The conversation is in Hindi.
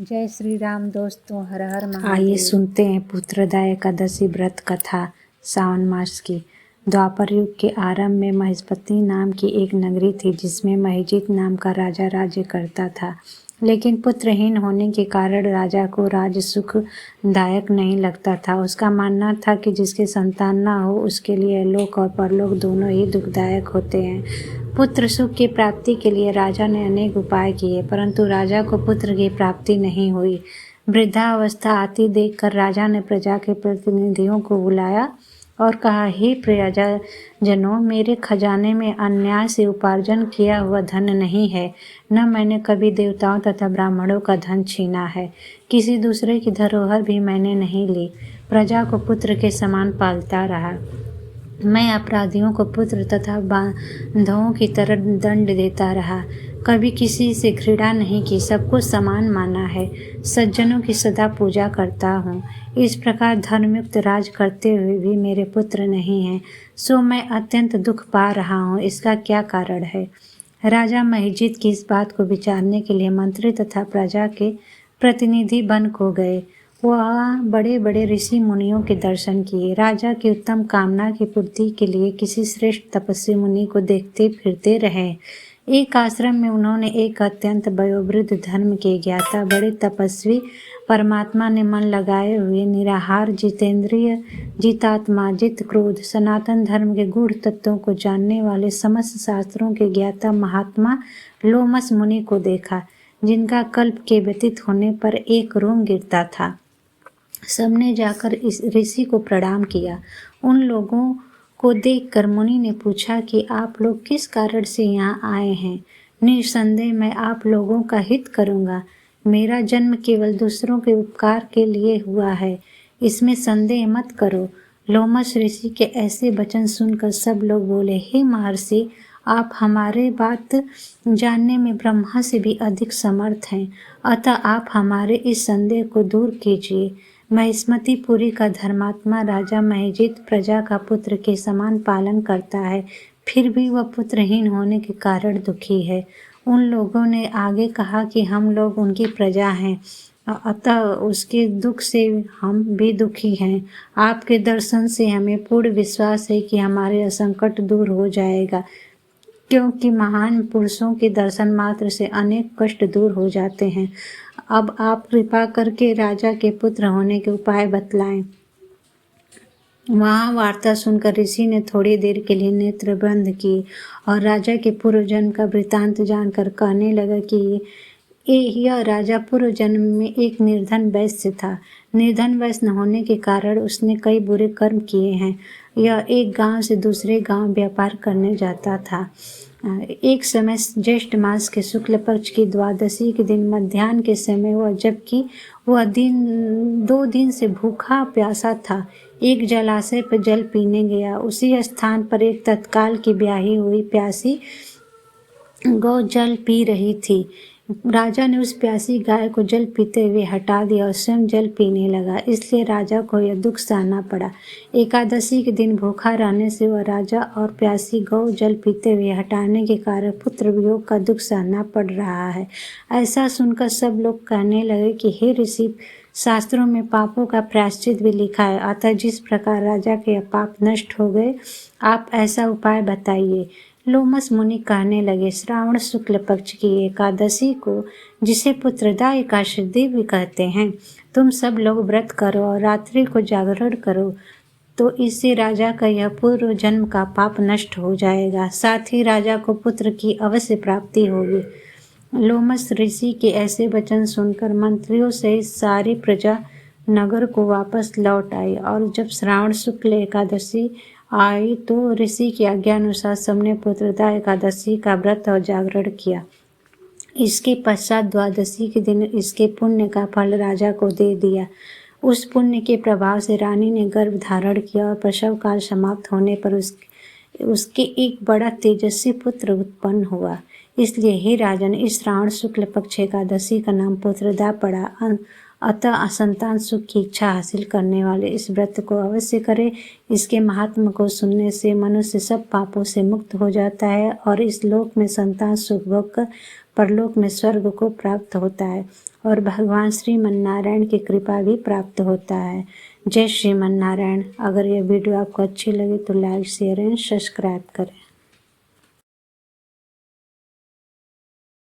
जय श्री राम दोस्तों, हर हर आइए महादेव। सुनते हैं पुत्रदा एकादशी व्रत कथा सावन मास की। द्वापर युग के आरंभ में महिष्मती नाम की एक नगरी थी जिसमें महिजीत नाम का राजा राज्य करता था। लेकिन पुत्रहीन होने के कारण राजा को राज सुखदायक नहीं लगता था। उसका मानना था कि जिसके संतान ना हो उसके लिए लोक और परलोक दोनों ही दुखदायक होते हैं। पुत्र सुख की प्राप्ति के लिए राजा ने अनेक उपाय किए, परंतु राजा को पुत्र की प्राप्ति नहीं हुई। वृद्धावस्था आती देखकर राजा ने प्रजा के प्रतिनिधियों को बुलाया और कहा, हे प्रजाजनों, मेरे खजाने में अन्याय से उपार्जन किया हुआ धन नहीं है। न मैंने कभी देवताओं तथा ब्राह्मणों का धन छीना है। किसी दूसरे की धरोहर भी मैंने नहीं ली। प्रजा को पुत्र के समान पालता रहा। मैं अपराधियों को पुत्र तथा बांधवों की तरह दंड देता रहा। कभी किसी से घृणा नहीं की, सबको समान माना है। सज्जनों की सदा पूजा करता हूँ। इस प्रकार धर्मयुक्त राज करते हुए भी मेरे पुत्र नहीं हैं, सो मैं अत्यंत दुख पा रहा हूँ। इसका क्या कारण है? राजा महिजीत की इस बात को विचारने के लिए मंत्री तथा प्रजा के प्रतिनिधि वन को गए। वह बड़े बड़े ऋषि मुनियों के दर्शन किए। राजा की उत्तम कामना की पूर्ति के लिए किसी श्रेष्ठ तपस्वी मुनि को देखते फिरते रहे। एक आश्रम में उन्होंने एक अत्यंत वयोवृद्ध धर्म के ज्ञाता बड़े तपस्वी परमात्मा ने मन लगाए हुए निराहार जितेंद्रिय जितात्मा जित क्रोध सनातन धर्म के गूढ़ तत्वों को जानने वाले समस्त शास्त्रों के ज्ञाता महात्मा लोमस मुनि को देखा, जिनका कल्प के व्यतीत होने पर एक रोम गिरता था। सबने जाकर इस ऋषि को प्रणाम किया। उन लोगों को देखकर मुनि ने पूछा कि आप लोग किस कारण से यहाँ आए हैं? निस्संदेह मैं आप लोगों का हित करूँगा। मेरा जन्म केवल दूसरों के उपकार के लिए हुआ है, इसमें संदेह मत करो। लोमस ऋषि के ऐसे वचन सुनकर सब लोग बोले, हे महर्षि, आप हमारे बात जानने में ब्रह्मा से भी अधिक समर्थ हैं, अतः आप हमारे इस संदेह को दूर कीजिए। महिष्मतीपुरी का धर्मात्मा राजा महिजीत प्रजा का पुत्र के समान पालन करता है, फिर भी वह पुत्रहीन होने के कारण दुखी है। उन लोगों ने आगे कहा कि हम लोग उनकी प्रजा हैं, अतः उसके दुख से हम भी दुखी हैं। आपके दर्शन से हमें पूर्ण विश्वास है कि हमारे संकट दूर हो जाएगा, क्योंकि महान पुरुषों के दर्शन मात्र से अनेक कष्ट दूर हो जाते हैं। अब आप कृपा करके राजा के पुत्र होने के उपाय बतलाएं। वहाँ वार्ता सुनकर ऋषि ने थोड़ी देर के लिए नेत्र बंद किए और राजा के पूर्व जन्म का वृतांत जानकर कहने लगा कि यह राजा पूर्व जन्म में एक निर्धन वैश्य था। निर्धन वैश्य न होने के कारण उसने कई बुरे कर्म किए हैं। यह एक गांव से दूसरे गांव व्यापार करने जाता था। एक समय ज्येष्ठ मास के शुक्ल पक्ष की द्वादशी के दिन मध्याह्न के समय जबकि वह 2 दिन से भूखा प्यासा था, एक जलाशय पर जल पीने गया। उसी स्थान पर एक तत्काल की ब्याही हुई प्यासी गौ जल पी रही थी। राजा ने उस प्यासी गाय को जल पीते हुए हटा दिया और स्वयं जल पीने लगा, इसलिए राजा को यह दुख सहना पड़ा। एकादशी के दिन भूखा रहने से वह राजा और प्यासी गौ जल पीते हुए हटाने के कारण पुत्र वियोग का दुख सहना पड़ रहा है। ऐसा सुनकर सब लोग कहने लगे कि हे ऋषि, शास्त्रों में पापों का प्रायश्चित भी लिखा है, अतः जिस प्रकार राजा के पाप नष्ट हो गए, आप ऐसा उपाय बताइए। लोमस मुनि कहने लगे, श्रावण शुक्ल पक्ष की एकादशी को, जिसे पुत्रदा एकादशी भी कहते हैं, तुम सब लोग व्रत करो और रात्रि को जागरण करो, तो इससे राजा का यह पूर्व जन्म का पाप नष्ट हो जाएगा, साथ ही राजा को पुत्र की अवश्य प्राप्ति होगी। लोमस ऋषि के ऐसे वचन सुनकर मंत्रियों सहित सारी प्रजा नगर को वापस लौट आई और जब श्रावण शुक्ल एकादशी आई तो ऋषि की आज्ञा अनुसार सबने पुत्रदा एकादशी का व्रत और जागरण किया। इसके पश्चात द्वादशी के दिन इसके पुण्य का फल राजा को दे दिया। उस पुण्य के प्रभाव से रानी ने गर्भ धारण किया और प्रसव काल समाप्त होने पर उसके एक बड़ा तेजस्वी पुत्र उत्पन्न हुआ। इसलिए हे राजन, इस श्रावण शुक्ल पक्ष एकादशी का नाम पुत्रदा पड़ा। अतः असंतान सुख की इच्छा हासिल करने वाले इस व्रत को अवश्य करें। इसके महात्म को सुनने से मनुष्य सब पापों से मुक्त हो जाता है और इस लोक में संतान सुख भोग कर परलोक में स्वर्ग को प्राप्त होता है और भगवान श्रीमन नारायण की कृपा भी प्राप्त होता है। जय श्रीमन नारायण। अगर यह वीडियो आपको अच्छी लगे तो लाइक शेयर एंड सब्सक्राइब करें।